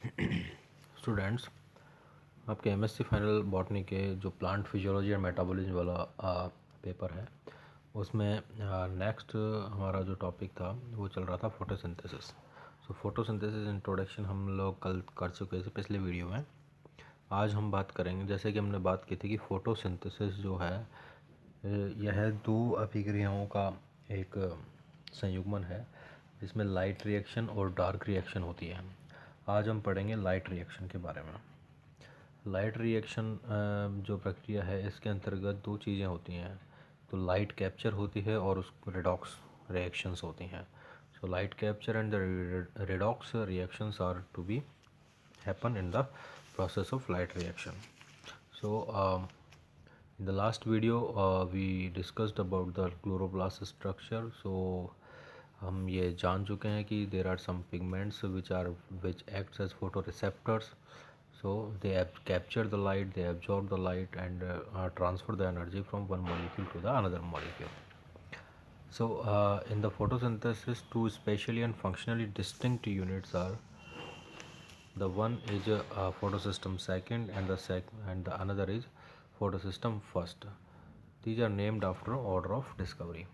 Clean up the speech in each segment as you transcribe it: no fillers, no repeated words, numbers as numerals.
Students, आपके MSc final botany के जो प्लांट फिजियोलॉजी एंड मेटाबॉलिज्म वाला पेपर है उसमें नेक्स्ट हमारा जो टॉपिक था वो चल रहा था फोटोसिंथेसिस। सो फोटोसिंथेसिस इंट्रोडक्शन हम लोग कल कर चुके थे पिछले वीडियो में। आज हम बात करेंगे, जैसे कि हमने बात की थी कि फोटोसिंथेसिस जो है यह दो अभिक्रियाओं का एक संयुग्मन है जिसमें लाइट रिएक्शन और डार्क रिएक्शन होती है। आज हम पढ़ेंगे लाइट रिएक्शन के बारे में। लाइट रिएक्शन जो प्रक्रिया है इसके अंतर्गत दो चीज़ें होती हैं, तो लाइट कैप्चर होती है और उस रेडॉक्स रिएक्शंस होती हैं। So light capture and the redox reactions are to be happen in the process of light reaction. So in the last video we discussed about the chloroplast structure. So हम ये जान चुके हैं कि there are some pigments which acts as photoreceptors. So they capture the light, they absorb the light and transfer the energy from one molecule to the another molecule. So in the photosynthesis, two spatially and functionally distinct units are, the one is photosystem second and the another is photosystem first. These are named after order of discovery.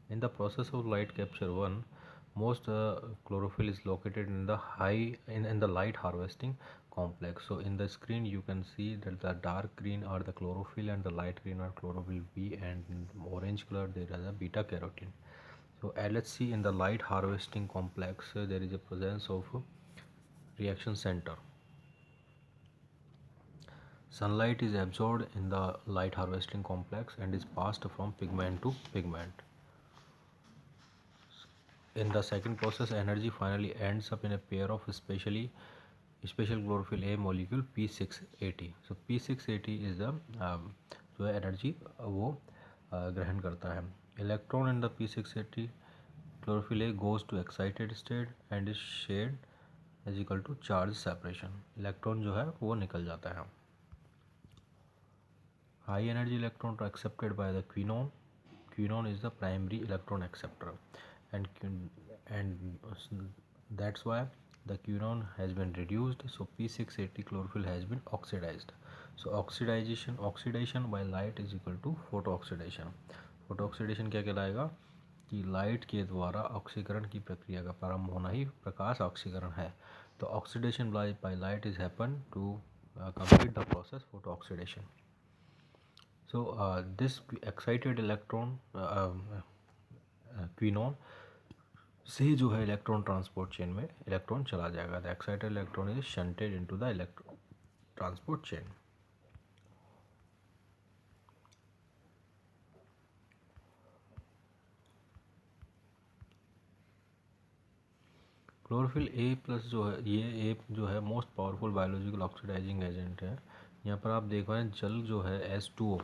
In the process of light capture one, most chlorophyll is located in the in the light harvesting complex. So in the screen you can see that the dark green are the chlorophyll and the light green are chlorophyll B, and in orange color there is a beta carotene. So let's see, in the light harvesting complex there is a presence of reaction center. Sunlight is absorbed in the light harvesting complex and is passed from pigment to pigment. In the second process, energy finally ends up in a pair of special chlorophyll A molecule P680. So P680 is the जो है energy वो ग्रहण करता है. Electron in the P680 chlorophyll A goes to excited state and is shared as equal to charge separation. Electron जो है वो निकल जाता है. High energy electrons are accepted by the quinone. Quinone is the primary electron acceptor, and that's why the quinone has been reduced. So P680 chlorophyll has been oxidized. So oxidation by light is equal to photooxidation. Photooxidation क्या कहलाएगा कि light के द्वारा ऑक्सीकरण की प्रक्रिया का प्रारंभ होना ही प्रकाश ऑक्सीकरण है. तो oxidation by light is happen to complete the process photooxidation. So this excited electron quinone से जो है इलेक्ट्रॉन ट्रांसपोर्ट चेन में इलेक्ट्रॉन चला जाएगा. The excited electron is shunted into the electron transport chain. Chlorophyll a plus जो है, ये a जो है most powerful biological oxidizing agent है. यहाँ पर आप देख रहे हैं जल जो है H2O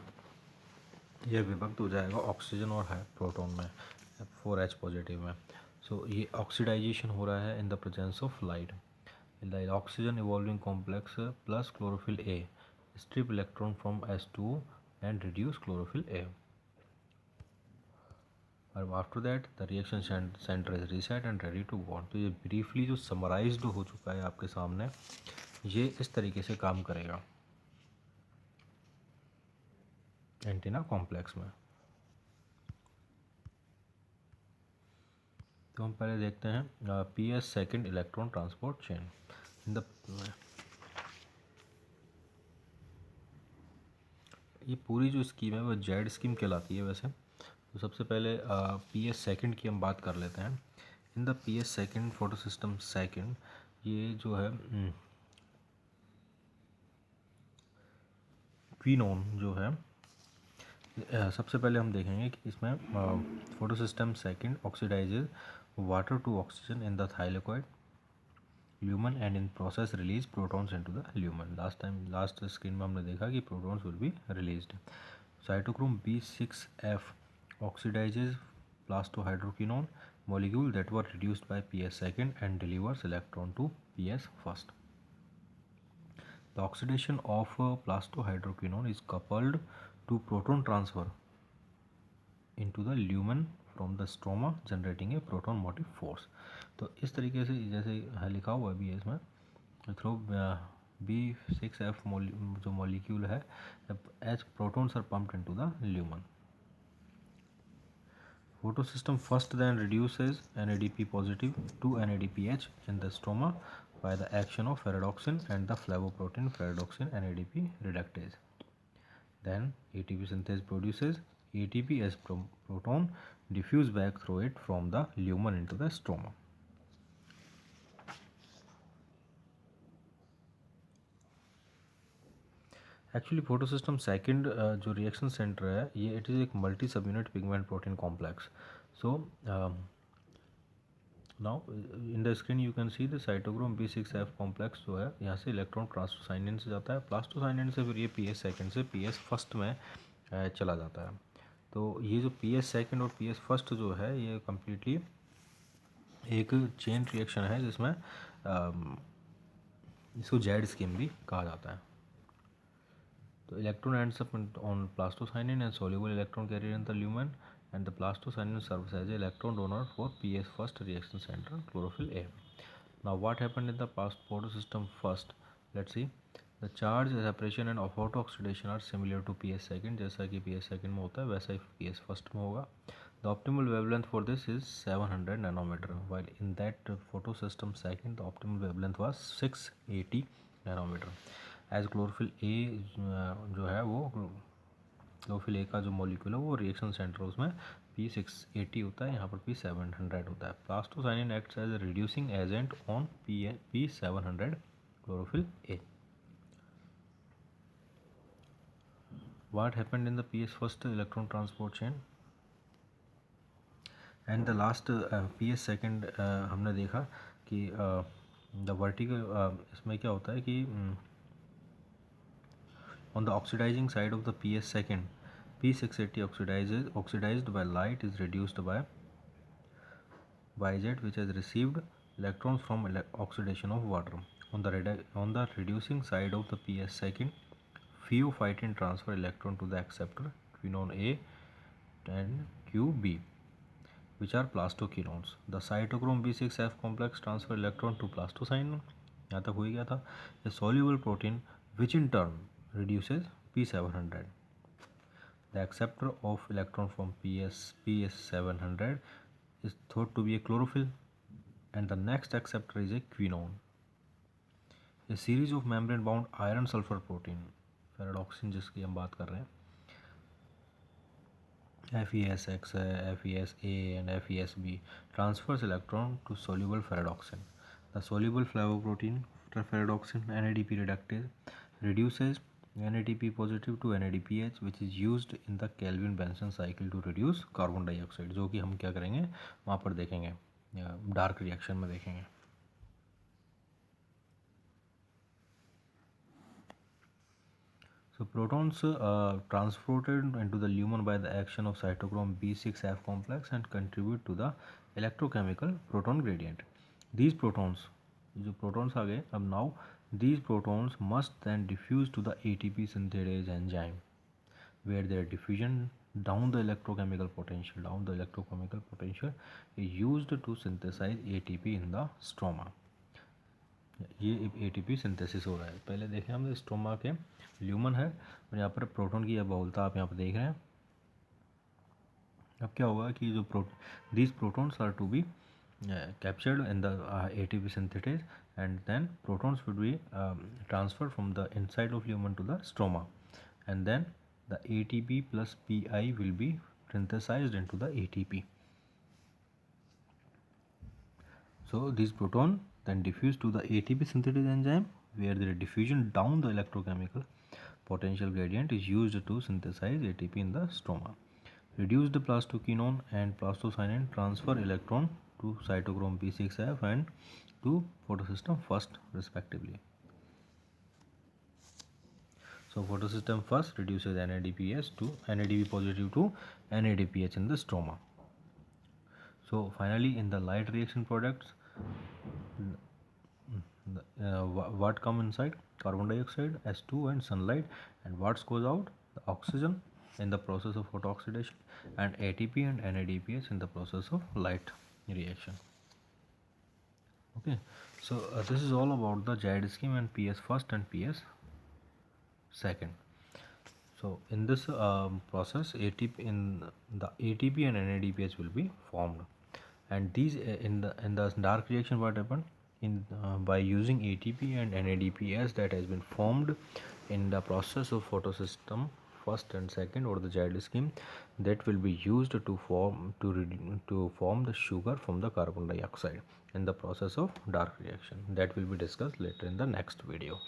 यह विभक्त हो जाएगा ऑक्सीजन और है प्रोटॉन में 4H पॉजिटिव में. सो ये ऑक्सीडाइजेशन हो रहा है in the presence of light. The oxygen evolving complex plus chlorophyll A strip electron from H2O and reduce chlorophyll A. और after that the reaction center is reset and ready to go on. तो ये briefly जो summarized हो चुका है आपके सामने, ये इस तरीके से काम करेगा एंटीना कॉम्प्लेक्स में. तो हम पहले देखते हैं PS second electron transport chain in the. ये पूरी जो स्कीम है वो जेड स्कीम कहलाती है वैसे. तो सबसे पहले PS सेकेंड की हम बात कर लेते हैं. In the PS second photo system second, ये जो है क्वीनोन जो है, सबसे पहले हम देखेंगे कि इसमें photo system second oxidizes water to oxygen in the thylakoid lumen and in process release protons into the lumen. Last screen में हमने देखा कि protons will be released. Cytochrome B6F oxidizes plastohydroquinone molecule that were reduced by PS second and delivers electron to PS first. The oxidation of plastohydroquinone is coupled to proton transfer into the lumen from the stroma generating a proton motive force. तो इस तरीके से जैसे लिखा हुआ भी है इसमें through B6F जो molecule है, H protons are pumped into the lumen. Photosystem first then reduces NADP positive to NADPH in the stroma by the action of ferredoxin and the flavoprotein ferredoxin NADP reductase. Then ATP synthase produces ATP as proton diffuse back through it from the lumen into the stroma. Actually photosystem second जो reaction centre है ये it is एक multi सब unit pigment protein complex. So now in the screen you can see the cytochrome B6F complex जो है यहाँ से electron plastocyanin से जाता है, प्लास्टोसाइनिन से फिर ये PS सेकंड से PS फर्स्ट में चला जाता है. तो ये जो PS सेकंड और PS फर्स्ट जो है ये कम्प्लीटली एक चेन रिएक्शन है जिसमें इसको जेड स्कीम भी कहा जाता है. The electron ends up on plastocyanin and soluble electron carrier in the lumen, and the plastocyanin serves as an electron donor for PS first reaction center chlorophyll A. Now what happened in the past photosystem first? Let's see. The charge separation and photo oxidation are similar to PS second. जैसा कि PS second में होता है वैसा ही PS first में होगा. The optimal wavelength for this is 700 nanometer, while in that photosystem second the optimal wavelength was 680 nanometer. As chlorophyll A जो है वो क्लोरोफिल ए का जो मॉलिक्यूल है वो रिएक्शन सेंटर उसमें P680 होता है, यहाँ पर P700 होता है. Plastocyanin acts as a reducing agent on P700 chlorophyll a. What happened in the PS first electron transport chain and the last PS second हमने देखा कि द वर्टिकल इसमें क्या होता है कि on the oxidizing side of the PS second, P680 oxidized by light is reduced by YZ, which has received electrons from oxidation of water. On the reducing side of the PS second, pheophytin transfer electron to the acceptor quinone A and QB, which are plastokinones. The cytochrome B6F complex transfer electron to plastocyanin. यहाँ तक हो ही गया था. A soluble protein which in turn reduces P700. The acceptor of electron from PS700 is thought to be a chlorophyll, and the next acceptor is a quinone. A series of membrane bound iron sulfur protein ferredoxin जिसकी हम बात कर रहे हैं, FESX है, FESA and FESB transfers electron to soluble ferredoxin. The soluble flavoprotein ferredoxin NADP reductase reduces NADP positive to NADPH, which is used in the Kelvin-Benson cycle to reduce carbon dioxide, जो कि हम क्या करेंगे वहाँ पर देखेंगे, dark reaction में देखेंगे. So protons transported into the lumen by the action of cytochrome B6F complex and contribute to the electrochemical proton gradient. These protons, जो protons आ गए अब now, these protons must then diffuse to the ATP synthase enzyme, where their diffusion down the electrochemical potential is used to synthesize ATP in the stroma. ये ATP synthesis हो रहा है. पहले देखें हम स्ट्रोमा के ल्यूमन है और यहाँ पर प्रोटॉन की यह बहुलता आप यहाँ पर देख रहे हैं. अब क्या होगा कि जो these protons are to be captured in the ATP synthesis, and then protons would be transferred from the inside of lumen to the stroma, and then the ATP plus Pi will be synthesized into the ATP. So these proton then diffuse to the ATP synthesis enzyme, where their diffusion down the electrochemical potential gradient is used to synthesize ATP in the stroma. Reduced plastoquinone and plastocyanin transfer electron to cytochrome B6F and to photosystem first respectively. So photosystem first reduces NADPH to NADP positive to NADPH in the stroma. So finally in the light reaction products, what come inside? Carbon dioxide, S2 and sunlight, and what goes out? The oxygen in the process of photooxidation, and ATP and NADPH in the process of light reaction. Okay, So this is all about the JID scheme and PS first and PS second. So in this process, ATP in the ATP and NADPH will be formed, and these in the dark reaction, what happened in by using ATP and NADPH that has been formed in the process of photosystem first and second or the JID scheme, that will be used to form the sugar from the carbon dioxide in the process of dark reaction. That will be discussed later in the next video.